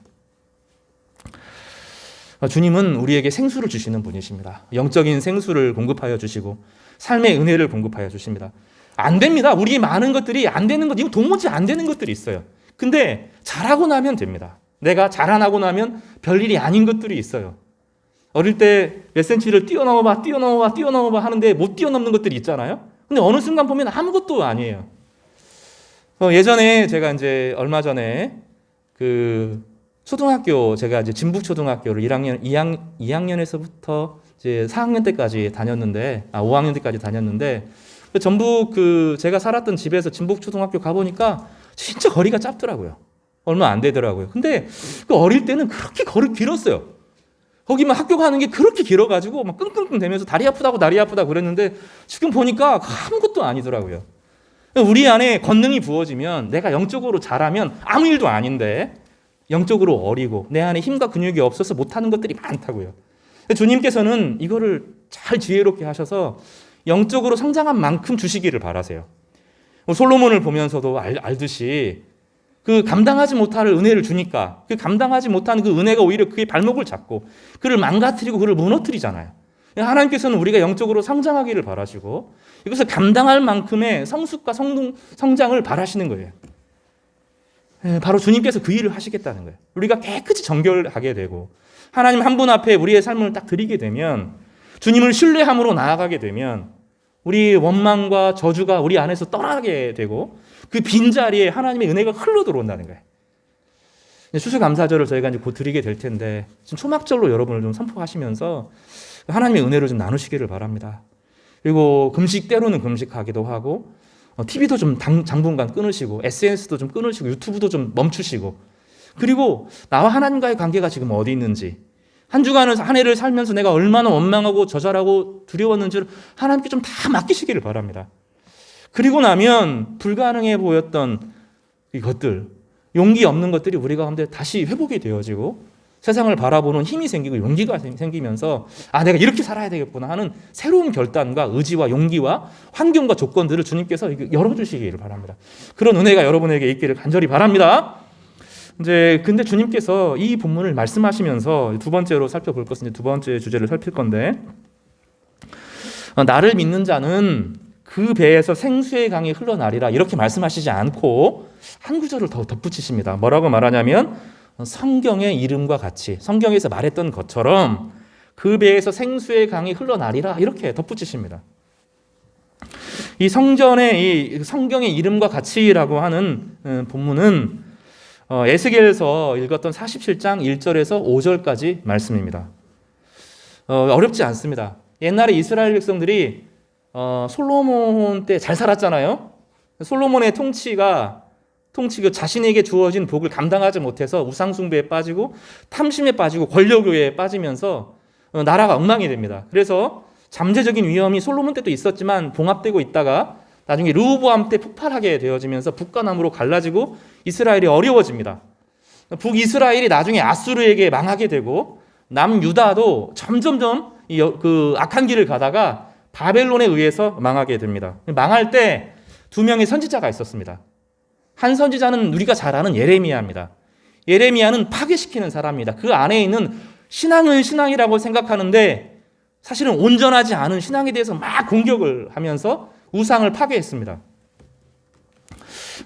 주님은 우리에게 생수를 주시는 분이십니다. 영적인 생수를 공급하여 주시고 삶의 은혜를 공급하여 주십니다. 안 됩니다. 우리 많은 것들이 안 되는 것, 이거 도무지 안 되는 것들이 있어요. 근데 잘하고 나면 됩니다. 내가 자라나고 나면 별일이 아닌 것들이 있어요. 어릴 때 몇 센치를 뛰어넘어봐 하는데 못 뛰어넘는 것들이 있잖아요. 근데 어느 순간 보면 아무것도 아니에요. 예전에 제가 이제 얼마 전에 그 초등학교 제가 이제 진북초등학교를 2학년에서부터 이제 4학년 때까지 다녔는데 5학년 때까지 다녔는데 전북 그 제가 살았던 집에서 진북초등학교 가보니까 진짜 거리가 짧더라고요. 얼마 안 되더라고요. 근데 그 어릴 때는 그렇게 거리 길었어요. 거기만 학교 가는 게 그렇게 길어가지고 막 끙끙끙 대면서 다리 아프다고 그랬는데 지금 보니까 아무것도 아니더라고요. 우리 안에 권능이 부어지면 내가 영적으로 자라면 아무 일도 아닌데 영적으로 어리고 내 안에 힘과 근육이 없어서 못하는 것들이 많다고요. 주님께서는 이거를 잘 지혜롭게 하셔서 영적으로 성장한 만큼 주시기를 바라세요. 솔로몬을 보면서도 알듯이 그 감당하지 못할 은혜를 주니까 그 감당하지 못하는 그 은혜가 오히려 그의 발목을 잡고 그를 망가뜨리고 그를 무너뜨리잖아요. 하나님께서는 우리가 영적으로 성장하기를 바라시고 이것을 감당할 만큼의 성숙과 성장을 바라시는 거예요. 바로 주님께서 그 일을 하시겠다는 거예요. 우리가 깨끗이 정결하게 되고 하나님 한 분 앞에 우리의 삶을 딱 드리게 되면 주님을 신뢰함으로 나아가게 되면 우리 원망과 저주가 우리 안에서 떠나게 되고 그 빈자리에 하나님의 은혜가 흘러 들어온다는 거예요. 추수감사절을 저희가 이제 곧 드리게 될 텐데 지금 초막절로 여러분을 좀 선포하시면서 하나님의 은혜를 좀 나누시기를 바랍니다. 그리고 때로는 금식하기도 하고 TV도 좀 당분간 끊으시고 SNS도 좀 끊으시고 유튜브도 좀 멈추시고 그리고 나와 하나님과의 관계가 지금 어디 있는지 한 주간을 한 해를 살면서 내가 얼마나 원망하고 저절하고 두려웠는지를 하나님께 좀 다 맡기시기를 바랍니다. 그리고 나면 불가능해 보였던 이것들, 용기 없는 것들이 우리 가운데 다시 회복이 되어지고 세상을 바라보는 힘이 생기고 용기가 생기면서 내가 이렇게 살아야 되겠구나 하는 새로운 결단과 의지와 용기와 환경과 조건들을 주님께서 열어주시기를 바랍니다. 그런 은혜가 여러분에게 있기를 간절히 바랍니다. 근데 주님께서 이 본문을 말씀하시면서 두 번째로 살펴볼 것은 두 번째 주제를 살필 건데 나를 믿는 자는 그 배에서 생수의 강이 흘러나리라 이렇게 말씀하시지 않고 한 구절을 더 덧붙이십니다. 뭐라고 말하냐면 성경의 이름과 같이 성경에서 말했던 것처럼 그 배에서 생수의 강이 흘러나리라 이렇게 덧붙이십니다. 이 성전의 이 성경의 이름과 같이라고 하는 본문은 에스겔에서 읽었던 47장 1절에서 5절까지 말씀입니다. 어렵지 않습니다. 옛날에 이스라엘 백성들이 솔로몬 때 잘 살았잖아요. 솔로몬의 통치가 자신에게 주어진 복을 감당하지 못해서 우상숭배에 빠지고 탐심에 빠지고 권력욕에 빠지면서 나라가 엉망이 됩니다. 그래서 잠재적인 위험이 솔로몬 때도 있었지만 봉합되고 있다가 나중에 르호보암 때 폭발하게 되어지면서 북과 남으로 갈라지고 이스라엘이 어려워집니다. 북이스라엘이 나중에 아수르에게 망하게 되고 남유다도 점점점 그 악한 길을 가다가 바벨론에 의해서 망하게 됩니다. 망할 때 두 명의 선지자가 있었습니다. 한 선지자는 우리가 잘 아는 예레미야입니다. 예레미야는 파괴시키는 사람입니다. 그 안에 있는 신앙은 신앙이라고 생각하는데 사실은 온전하지 않은 신앙에 대해서 막 공격을 하면서 우상을 파괴했습니다.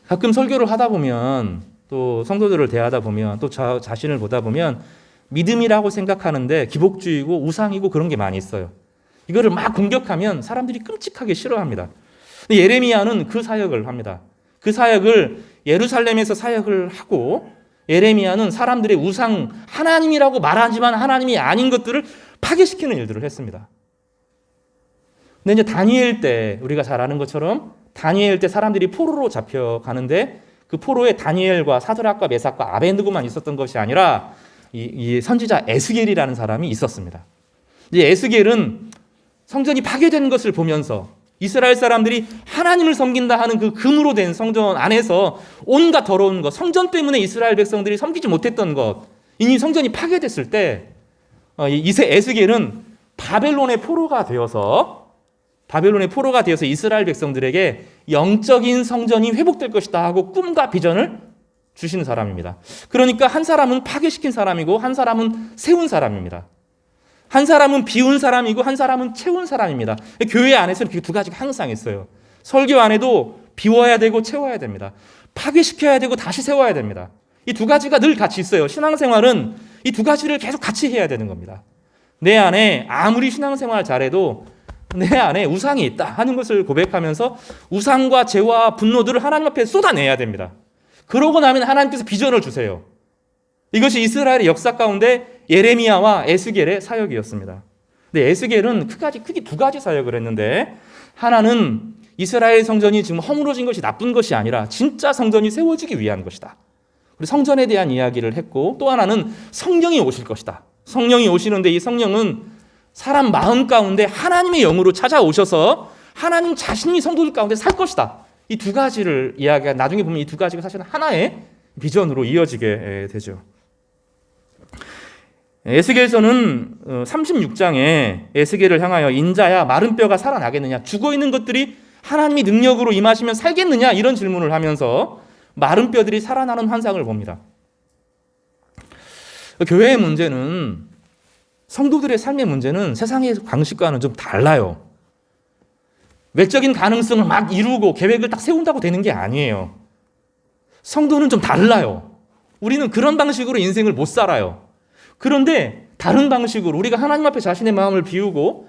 가끔 설교를 하다 보면 또 성도들을 대하다 보면 또 자신을 보다 보면 믿음이라고 생각하는데 기복주의고 우상이고 그런 게 많이 있어요. 이거를 막 공격하면 사람들이 끔찍하게 싫어합니다. 근데 예레미야는 그 사역을 합니다. 그 사역을 예루살렘에서 사역을 하고 예레미야는 사람들의 우상 하나님이라고 말하지만 하나님이 아닌 것들을 파괴시키는 일들을 했습니다. 근데 이제 다니엘 때 우리가 잘 아는 것처럼 다니엘 때 사람들이 포로로 잡혀가는데 그 포로에 다니엘과 사드락과 메삭과 아벤느고만 있었던 것이 아니라 이 선지자 에스겔이라는 사람이 있었습니다. 이제 에스겔은 성전이 파괴된 것을 보면서 이스라엘 사람들이 하나님을 섬긴다 하는 그 금으로 된 성전 안에서 온갖 더러운 것, 성전 때문에 이스라엘 백성들이 섬기지 못했던 것, 이미 성전이 파괴됐을 때 에스겔은 바벨론의 포로가 되어서 이스라엘 백성들에게 영적인 성전이 회복될 것이다 하고 꿈과 비전을 주신 사람입니다. 그러니까 한 사람은 파괴시킨 사람이고 한 사람은 세운 사람입니다. 한 사람은 비운 사람이고 한 사람은 채운 사람입니다. 교회 안에서는 그 두 가지가 항상 있어요. 설교 안에도 비워야 되고 채워야 됩니다. 파괴시켜야 되고 다시 세워야 됩니다. 이 두 가지가 늘 같이 있어요. 신앙생활은 이 두 가지를 계속 같이 해야 되는 겁니다. 내 안에 아무리 신앙생활 잘해도 내 안에 우상이 있다 하는 것을 고백하면서 우상과 죄와 분노들을 하나님 앞에 쏟아내야 됩니다. 그러고 나면 하나님께서 비전을 주세요. 이것이 이스라엘의 역사 가운데 예레미야와 에스겔의 사역이었습니다. 근데 에스겔은 크게 두 가지 사역을 했는데 하나는 이스라엘 성전이 지금 허물어진 것이 나쁜 것이 아니라 진짜 성전이 세워지기 위한 것이다. 그리고 성전에 대한 이야기를 했고 또 하나는 성령이 오실 것이다. 성령이 오시는데 이 성령은 사람 마음 가운데 하나님의 영으로 찾아오셔서 하나님 자신이 성도들 가운데 살 것이다. 이 두 가지를 이야기가 나중에 보면 이 두 가지가 사실은 하나의 비전으로 이어지게 되죠. 에스겔서는 36장에 에스겔을 향하여 인자야 마른 뼈가 살아나겠느냐, 죽어있는 것들이 하나님이 능력으로 임하시면 살겠느냐 이런 질문을 하면서 마른 뼈들이 살아나는 환상을 봅니다. 교회의 문제는, 성도들의 삶의 문제는 세상의 방식과는 좀 달라요. 외적인 가능성을 막 이루고 계획을 딱 세운다고 되는 게 아니에요. 성도는 좀 달라요. 우리는 그런 방식으로 인생을 못 살아요. 그런데 다른 방식으로 우리가 하나님 앞에 자신의 마음을 비우고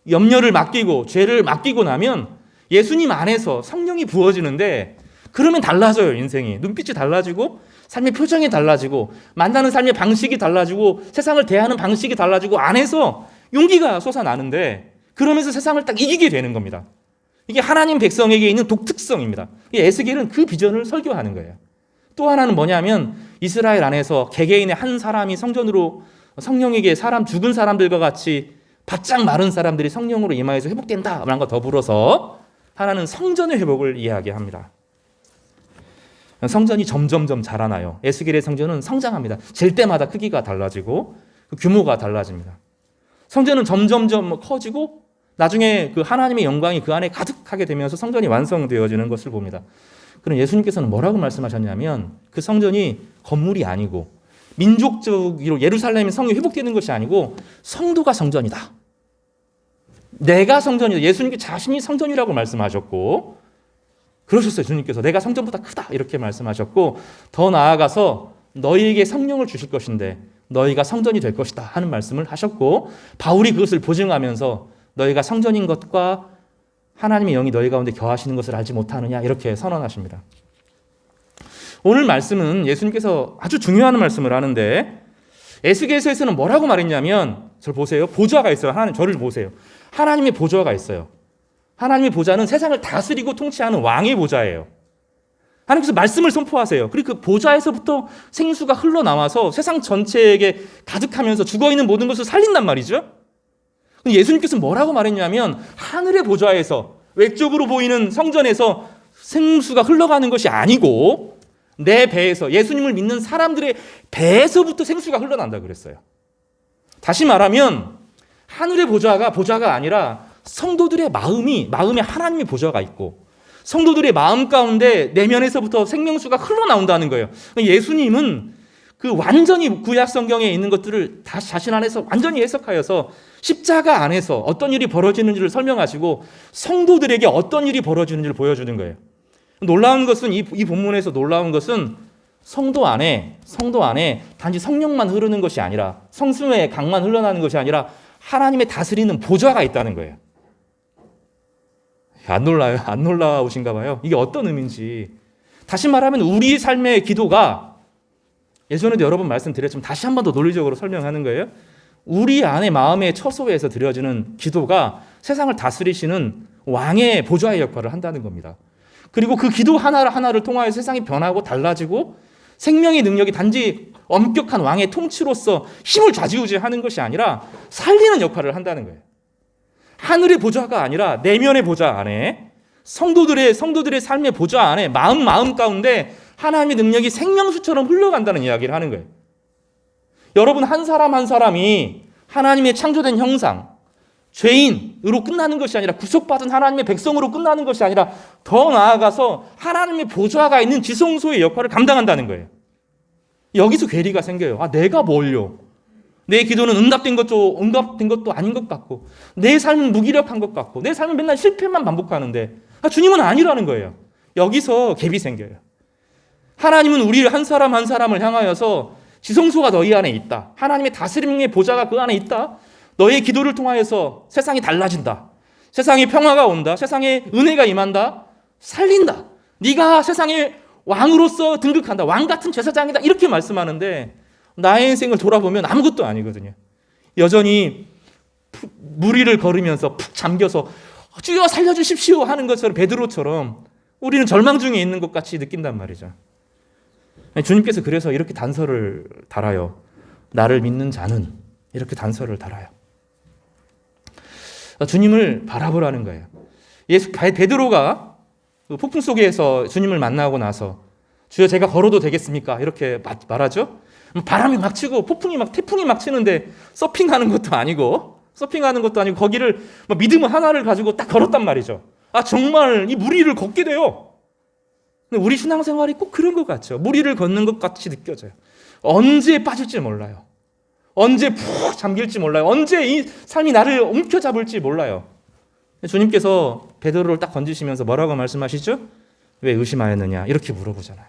염려를 맡기고 죄를 맡기고 나면 예수님 안에서 성령이 부어지는데 그러면 달라져요. 인생이. 눈빛이 달라지고 삶의 표정이 달라지고 만나는 삶의 방식이 달라지고 세상을 대하는 방식이 달라지고 안에서 용기가 솟아나는데 그러면서 세상을 딱 이기게 되는 겁니다. 이게 하나님 백성에게 있는 독특성입니다. 에스겔은 그 비전을 설교하는 거예요. 또 하나는 뭐냐면 이스라엘 안에서 개개인의 한 사람이 성전으로 성령에게 죽은 사람들과 같이 바짝 마른 사람들이 성령으로 임하여서 회복된다 라는 것 더불어서 하나는 성전의 회복을 이야기합니다. 성전이 점점점 자라나요. 에스겔의 성전은 성장합니다. 질 때마다 크기가 달라지고 규모가 달라집니다. 성전은 점점점 커지고 나중에 그 하나님의 영광이 그 안에 가득하게 되면서 성전이 완성되어지는 것을 봅니다. 그럼 예수님께서는 뭐라고 말씀하셨냐면 그 성전이 건물이 아니고 민족적으로 예루살렘의 성이 회복되는 것이 아니고 성도가 성전이다. 내가 성전이다. 예수님께 자신이 성전이라고 말씀하셨고 그러셨어요. 주님께서 내가 성전보다 크다 이렇게 말씀하셨고 더 나아가서 너희에게 성령을 주실 것인데 너희가 성전이 될 것이다 하는 말씀을 하셨고 바울이 그것을 보증하면서 너희가 성전인 것과 하나님의 영이 너희 가운데 거하시는 것을 알지 못하느냐 이렇게 선언하십니다. 오늘 말씀은 예수님께서 아주 중요한 말씀을 하는데 에스겔서에서는 뭐라고 말했냐면 저를 보세요. 보좌가 있어요. 하나님 저를 보세요. 하나님의 보좌가 있어요. 하나님의 보좌는 세상을 다스리고 통치하는 왕의 보좌예요. 하나님께서 말씀을 선포하세요. 그리고 그 보좌에서부터 생수가 흘러나와서 세상 전체에게 가득하면서 죽어있는 모든 것을 살린단 말이죠. 예수님께서 뭐라고 말했냐면 하늘의 보좌에서 외적으로 보이는 성전에서 생수가 흘러가는 것이 아니고 내 배에서 예수님을 믿는 사람들의 배에서부터 생수가 흘러난다 그랬어요. 다시 말하면 하늘의 보좌가 아니라 성도들의 마음에 하나님의 보좌가 있고 성도들의 마음 가운데 내면에서부터 생명수가 흘러나온다는 거예요. 예수님은 그 완전히 구약 성경에 있는 것들을 다 자신 안에서 완전히 해석하여서 십자가 안에서 어떤 일이 벌어지는지를 설명하시고 성도들에게 어떤 일이 벌어지는지를 보여주는 거예요. 놀라운 것은 이 본문에서 놀라운 것은 성도 안에 단지 성령만 흐르는 것이 아니라 성수의 강만 흘러나는 것이 아니라 하나님의 다스리는 보좌가 있다는 거예요. 안 놀라요? 안 놀라우신가 봐요. 이게 어떤 의미인지. 다시 말하면 우리 삶의 기도가 예전에도 여러 번 말씀드렸지만 다시 한 번 더 논리적으로 설명하는 거예요. 우리 안에 마음의 처소에서 드려지는 기도가 세상을 다스리시는 왕의 보좌의 역할을 한다는 겁니다. 그리고 그 기도 하나를 통하여 세상이 변하고 달라지고 생명의 능력이 단지 엄격한 왕의 통치로서 힘을 좌지우지하는 것이 아니라 살리는 역할을 한다는 거예요. 하늘의 보좌가 아니라 내면의 보좌 안에 성도들의 삶의 보좌 안에 마음 가운데 하나님의 능력이 생명수처럼 흘러간다는 이야기를 하는 거예요. 여러분 한 사람 한 사람이 하나님의 창조된 형상, 죄인으로 끝나는 것이 아니라 구속받은 하나님의 백성으로 끝나는 것이 아니라 더 나아가서 하나님의 보좌가 있는 지성소의 역할을 감당한다는 거예요. 여기서 괴리가 생겨요. 내가 뭘요? 내 기도는 응답된 것도 아닌 것 같고 내 삶은 무기력한 것 같고 내 삶은 맨날 실패만 반복하는데 주님은 아니라는 거예요. 여기서 갭이 생겨요. 하나님은 우리 한 사람 한 사람을 향하여서 지성소가 너희 안에 있다. 하나님의 다스림의 보좌가 그 안에 있다. 너의 기도를 통하여서 세상이 달라진다. 세상에 평화가 온다. 세상에 은혜가 임한다. 살린다. 네가 세상의 왕으로서 등극한다. 왕 같은 제사장이다. 이렇게 말씀하는데 나의 인생을 돌아보면 아무것도 아니거든요. 여전히 물 위를 걸으면서 푹 잠겨서 주여 살려주십시오 하는 것처럼 베드로처럼 우리는 절망 중에 있는 것 같이 느낀단 말이죠. 주님께서 그래서 이렇게 단서를 달아요. 나를 믿는 자는 이렇게 단서를 달아요. 주님을 바라보라는 거예요. 베드로가 폭풍 속에서 주님을 만나고 나서 주여 제가 걸어도 되겠습니까? 이렇게 말하죠. 바람이 막 치고 태풍이 막 치는데 서핑하는 것도 아니고 거기를 믿음 하나를 가지고 딱 걸었단 말이죠. 정말 이 물 위를 걷게 돼요. 근데 우리 신앙생활이 꼭 그런 것 같죠. 물 위를 걷는 것 같이 느껴져요. 언제 빠질지 몰라요. 언제 푹 잠길지 몰라요. 언제 이 삶이 나를 움켜잡을지 몰라요. 주님께서 베드로를 딱 건지시면서 뭐라고 말씀하시죠? 왜 의심하였느냐? 이렇게 물어보잖아요.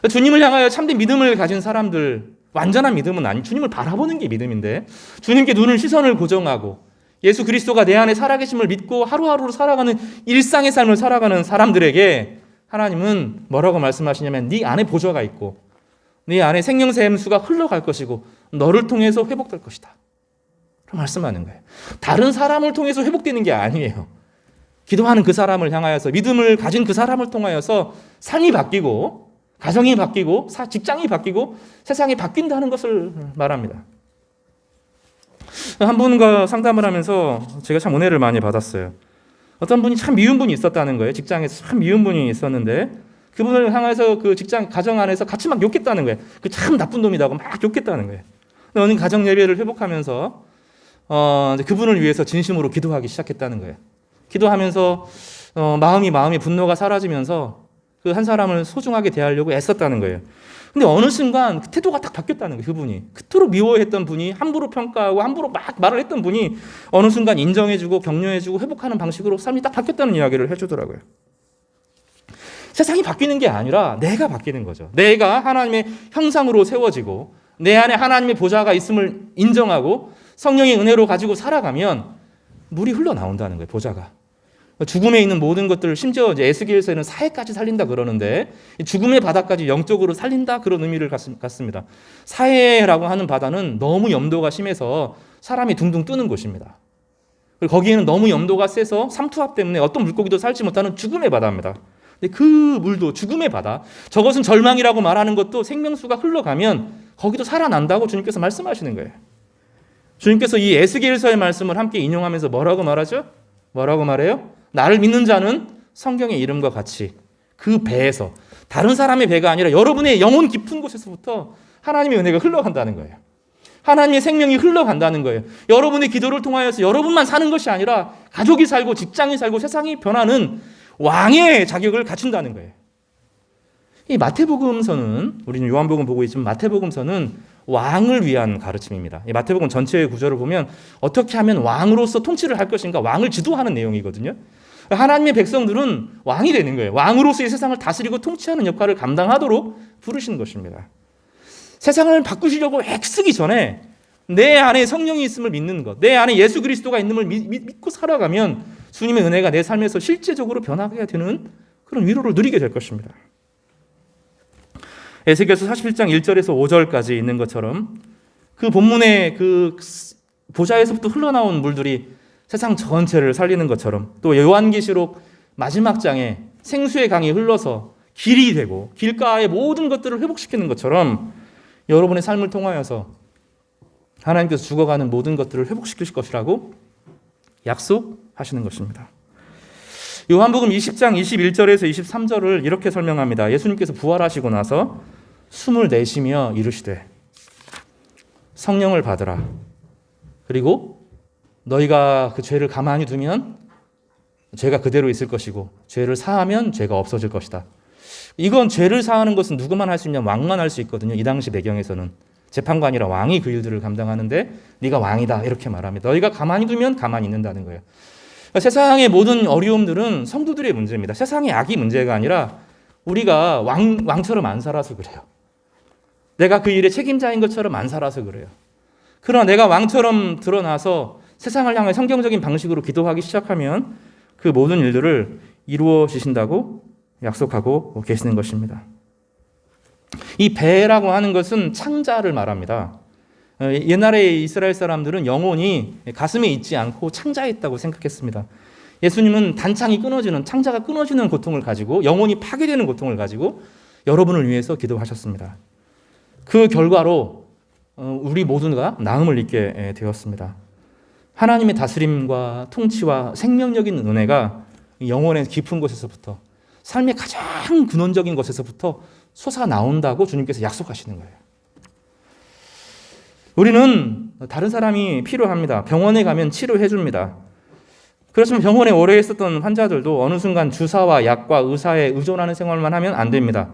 주님을 향하여 참된 믿음을 가진 사람들, 완전한 믿음은 아니, 주님을 바라보는 게 믿음인데 주님께 시선을 고정하고 예수 그리스도가 내 안에 살아계심을 믿고 하루하루 살아가는 일상의 삶을 살아가는 사람들에게 하나님은 뭐라고 말씀하시냐면 네 안에 보좌가 있고 네 안에 생명샘수가 흘러갈 것이고 너를 통해서 회복될 것이다. 그런 말씀하는 거예요. 다른 사람을 통해서 회복되는 게 아니에요. 기도하는 그 사람을 향하여서 믿음을 가진 그 사람을 통하여서 삶이 바뀌고 가정이 바뀌고 직장이 바뀌고 세상이 바뀐다는 것을 말합니다. 한 분과 상담을 하면서 제가 참 은혜를 많이 받았어요. 어떤 분이 참 미운 분이 있었다는 거예요. 직장에서 참 미운 분이 있었는데 그분을 향해서 그 직장 가정 안에서 같이 막 욕했다는 거예요. 그 참 나쁜 놈이라고 막 욕했다는 거예요. 어느 가정 예배를 회복하면서 그분을 위해서 진심으로 기도하기 시작했다는 거예요. 기도하면서 마음이 분노가 사라지면서 그 한 사람을 소중하게 대하려고 애썼다는 거예요. 근데 어느 순간 태도가 딱 바뀌었다는 거예요. 그분이 그토록 미워했던 분이, 함부로 평가하고 함부로 막 말을 했던 분이 어느 순간 인정해주고 격려해주고 회복하는 방식으로 삶이 딱 바뀌었다는 이야기를 해주더라고요. 세상이 바뀌는 게 아니라 내가 바뀌는 거죠. 내가 하나님의 형상으로 세워지고 내 안에 하나님의 보좌가 있음을 인정하고 성령의 은혜로 가지고 살아가면 물이 흘러나온다는 거예요. 보좌가. 죽음에 있는 모든 것들을, 심지어 이제 에스겔서에는 사해까지 살린다 그러는데 죽음의 바다까지 영적으로 살린다, 그런 의미를 갖습니다. 사해라고 하는 바다는 너무 염도가 심해서 사람이 둥둥 뜨는 곳입니다. 그리고 거기에는 너무 염도가 세서 삼투압 때문에 어떤 물고기도 살지 못하는 죽음의 바다입니다. 근데 그 물도 죽음의 바다, 저것은 절망이라고 말하는 것도 생명수가 흘러가면 거기도 살아난다고 주님께서 말씀하시는 거예요. 주님께서 이 에스겔서의 말씀을 함께 인용하면서 뭐라고 말하죠? 뭐라고 말해요? 나를 믿는 자는 성경의 이름과 같이 그 배에서, 다른 사람의 배가 아니라 여러분의 영혼 깊은 곳에서부터 하나님의 은혜가 흘러간다는 거예요. 하나님의 생명이 흘러간다는 거예요. 여러분의 기도를 통하여서 여러분만 사는 것이 아니라 가족이 살고 직장이 살고 세상이 변하는 왕의 자격을 갖춘다는 거예요. 이 마태복음서는, 우리는 요한복음 보고 있지만 마태복음서는 왕을 위한 가르침입니다. 이 마태복음 전체의 구조를 보면 어떻게 하면 왕으로서 통치를 할 것인가, 왕을 지도하는 내용이거든요. 하나님의 백성들은 왕이 되는 거예요. 왕으로서 이 세상을 다스리고 통치하는 역할을 감당하도록 부르시는 것입니다. 세상을 바꾸시려고 애쓰기 전에 내 안에 성령이 있음을 믿는 것, 내 안에 예수 그리스도가 있음을 믿고 살아가면 주님의 은혜가 내 삶에서 실제적으로 변하게 되는 그런 위로를 누리게 될 것입니다. 에스겔서 41장 1절에서 5절까지 있는 것처럼 그 본문의 그 보좌에서부터 흘러나온 물들이 세상 전체를 살리는 것처럼, 또 요한계시록 마지막 장에 생수의 강이 흘러서 길이 되고 길가의 모든 것들을 회복시키는 것처럼 여러분의 삶을 통하여서 하나님께서 죽어가는 모든 것들을 회복시킬 것이라고 약속하시는 것입니다. 요한복음 20장 21절에서 23절을 이렇게 설명합니다. 예수님께서 부활하시고 나서 숨을 내쉬며 이르시되 성령을 받으라. 그리고 너희가 그 죄를 가만히 두면 죄가 그대로 있을 것이고 죄를 사하면 죄가 없어질 것이다. 이건 죄를 사하는 것은 누구만 할 수 있냐? 왕만 할 수 있거든요. 이 당시 배경에서는 재판관이라 왕이 그 일들을 감당하는데 네가 왕이다 이렇게 말합니다. 너희가 가만히 두면 가만히 있는다는 거예요. 그러니까 세상의 모든 어려움들은 성도들의 문제입니다. 세상의 악이 문제가 아니라 우리가 왕처럼 안 살아서 그래요. 내가 그 일의 책임자인 것처럼 안 살아서 그래요. 그러나 내가 왕처럼 드러나서 세상을 향해 성경적인 방식으로 기도하기 시작하면 그 모든 일들을 이루어 주신다고 약속하고 계시는 것입니다. 이 배라고 하는 것은 창자를 말합니다. 옛날에 이스라엘 사람들은 영혼이 가슴에 있지 않고 창자에 있다고 생각했습니다. 예수님은 단창이 끊어지는, 창자가 끊어지는 고통을 가지고, 영혼이 파괴되는 고통을 가지고 여러분을 위해서 기도하셨습니다. 그 결과로 우리 모두가 나음을 입게 되었습니다. 하나님의 다스림과 통치와 생명력인 은혜가 영혼의 깊은 곳에서부터, 삶의 가장 근원적인 것에서부터 솟아나온다고 주님께서 약속하시는 거예요. 우리는 다른 사람이 필요합니다. 병원에 가면 치료해 줍니다. 그렇지만 병원에 오래 있었던 환자들도 어느 순간 주사와 약과 의사에 의존하는 생활만 하면 안 됩니다.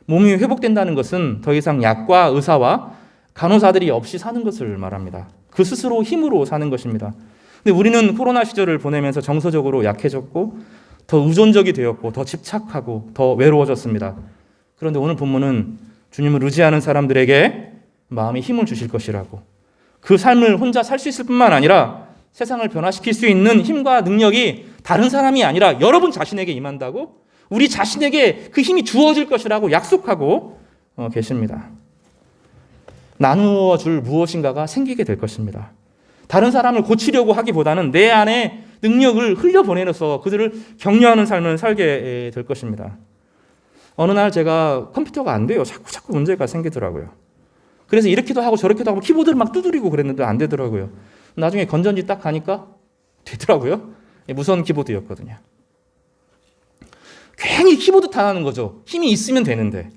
몸이 회복된다는 것은 더 이상 약과 의사와 간호사들이 없이 사는 것을 말합니다. 그 스스로 힘으로 사는 것입니다. 근데 우리는 코로나 시절을 보내면서 정서적으로 약해졌고 더 의존적이 되었고 더 집착하고 더 외로워졌습니다. 그런데 오늘 본문은 주님을 의지하는 사람들에게 마음에 힘을 주실 것이라고, 그 삶을 혼자 살 수 있을 뿐만 아니라 세상을 변화시킬 수 있는 힘과 능력이 다른 사람이 아니라 여러분 자신에게 임한다고, 우리 자신에게 그 힘이 주어질 것이라고 약속하고 계십니다. 나누어 줄 무엇인가가 생기게 될 것입니다. 다른 사람을 고치려고 하기보다는 내 안에 능력을 흘려보내서 그들을 격려하는 삶을 살게 될 것입니다. 어느 날 제가 컴퓨터가 안 돼요. 자꾸 문제가 생기더라고요. 그래서 이렇게도 하고 저렇게도 하고 키보드를 막 두드리고 그랬는데 안 되더라고요. 나중에 건전지 딱 가니까 되더라고요. 무선 키보드였거든요. 괜히 키보드 탓하는 거죠. 힘이 있으면 되는데.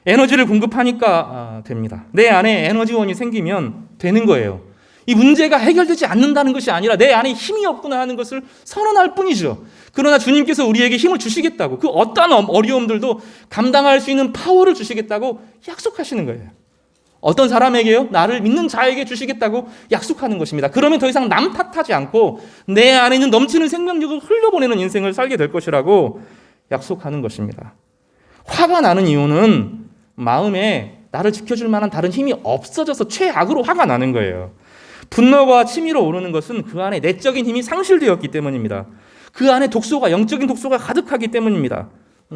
에너지를 공급하니까 됩니다. 내 안에 에너지원이 생기면 되는 거예요. 이 문제가 해결되지 않는다는 것이 아니라 내 안에 힘이 없구나 하는 것을 선언할 뿐이죠. 그러나 주님께서 우리에게 힘을 주시겠다고, 그 어떠한 어려움들도 감당할 수 있는 파워를 주시겠다고 약속하시는 거예요. 어떤 사람에게요? 나를 믿는 자에게 주시겠다고 약속하는 것입니다. 그러면 더 이상 남 탓하지 않고 내 안에 있는 넘치는 생명력을 흘려보내는 인생을 살게 될 것이라고 약속하는 것입니다. 화가 나는 이유는 마음에 나를 지켜줄 만한 다른 힘이 없어져서 최악으로 화가 나는 거예요. 분노가 치밀어 오르는 것은 그 안에 내적인 힘이 상실되었기 때문입니다. 그 안에 독소가, 영적인 독소가 가득하기 때문입니다.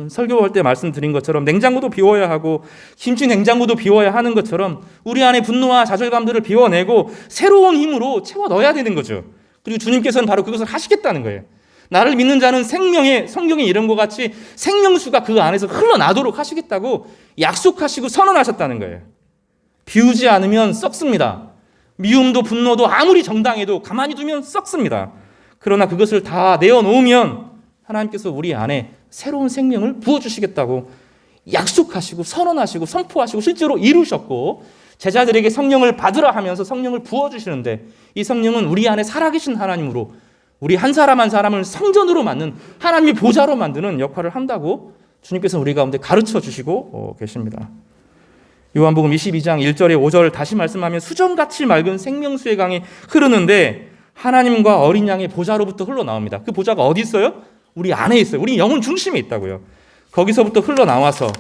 설교할 때 말씀드린 것처럼 냉장고도 비워야 하고 김치 냉장고도 비워야 하는 것처럼 우리 안에 분노와 좌절감들을 비워내고 새로운 힘으로 채워 넣어야 되는 거죠. 그리고 주님께서는 바로 그것을 하시겠다는 거예요. 나를 믿는 자는 생명의, 성경의 이름과 같이 생명수가 그 안에서 흘러나도록 하시겠다고 약속하시고 선언하셨다는 거예요. 비우지 않으면 썩습니다. 미움도 분노도 아무리 정당해도 가만히 두면 썩습니다. 그러나 그것을 다 내어놓으면 하나님께서 우리 안에 새로운 생명을 부어주시겠다고 약속하시고 선언하시고 선포하시고 실제로 이루셨고, 제자들에게 성령을 받으라 하면서 성령을 부어주시는데, 이 성령은 우리 안에 살아계신 하나님으로 우리 한 사람 한 사람을 성전으로 만든 하나님의 보좌로 만드는 역할을 한다고 주님께서 우리 가운데 가르쳐 주시고 계십니다. 요한복음 22장 1절에 5절 다시 말씀하면 수정같이 맑은 생명수의 강이 흐르는데 하나님과 어린 양의 보좌로부터 흘러나옵니다. 그 보좌가 어디 있어요? 우리 안에 있어요. 우리 영혼 중심에 있다고요. 거기서부터 흘러나와서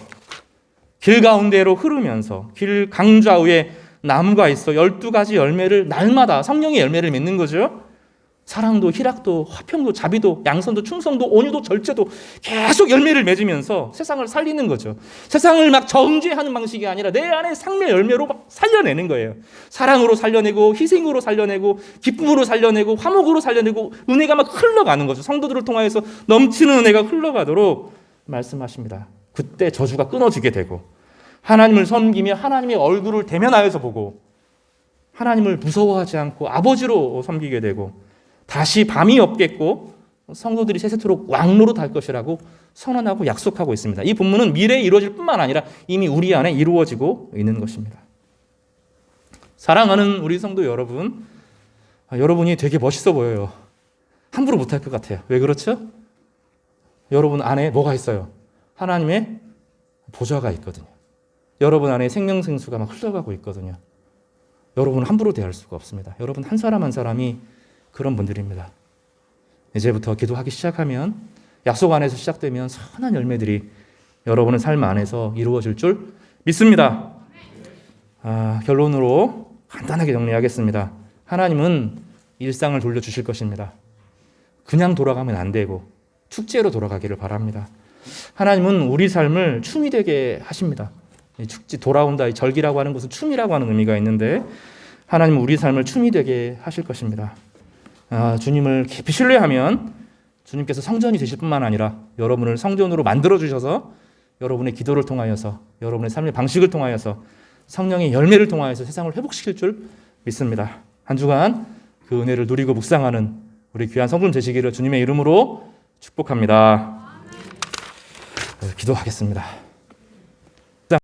길 가운데로 흐르면서 길 강좌위에 나무가 있어 12가지 열매를 날마다 성령의 열매를 맺는 거죠. 사랑도 희락도 화평도 자비도 양선도 충성도 온유도 절제도 계속 열매를 맺으면서 세상을 살리는 거죠. 세상을 막 정죄하는 방식이 아니라 내 안에 상의 열매로 막 살려내는 거예요. 사랑으로 살려내고 희생으로 살려내고 기쁨으로 살려내고 화목으로 살려내고 은혜가 막 흘러가는 거죠. 성도들을 통하여서 넘치는 은혜가 흘러가도록 말씀하십니다. 그때 저주가 끊어지게 되고 하나님을 섬기며 하나님의 얼굴을 대면하여서 보고 하나님을 무서워하지 않고 아버지로 섬기게 되고 다시 밤이 없겠고 성도들이 세세토록 왕노로 달 것이라고 선언하고 약속하고 있습니다. 이 본문은 미래에 이루어질 뿐만 아니라 이미 우리 안에 이루어지고 있는 것입니다. 사랑하는 우리 성도 여러분, 여러분이 되게 멋있어 보여요. 함부로 못할 것 같아요. 왜 그렇죠? 여러분 안에 뭐가 있어요? 하나님의 보좌가 있거든요. 여러분 안에 생명생수가 막 흘러가고 있거든요. 여러분은 함부로 대할 수가 없습니다. 여러분 한 사람 한 사람이 그런 분들입니다. 이제부터 기도하기 시작하면, 약속 안에서 시작되면 선한 열매들이 여러분의 삶 안에서 이루어질 줄 믿습니다. 결론으로 간단하게 정리하겠습니다. 하나님은 일상을 돌려주실 것입니다. 그냥 돌아가면 안 되고 축제로 돌아가기를 바랍니다. 하나님은 우리 삶을 춤이 되게 하십니다. 축제, 돌아온다, 이 절기라고 하는 것은 춤이라고 하는 의미가 있는데 하나님은 우리 삶을 춤이 되게 하실 것입니다. 주님을 깊이 신뢰하면 주님께서 성전이 되실 뿐만 아니라 여러분을 성전으로 만들어주셔서 여러분의 기도를 통하여서 여러분의 삶의 방식을 통하여서 성령의 열매를 통하여서 세상을 회복시킬 줄 믿습니다. 한 주간 그 은혜를 누리고 묵상하는 우리 귀한 성도님 되시기를 주님의 이름으로 축복합니다. 기도하겠습니다.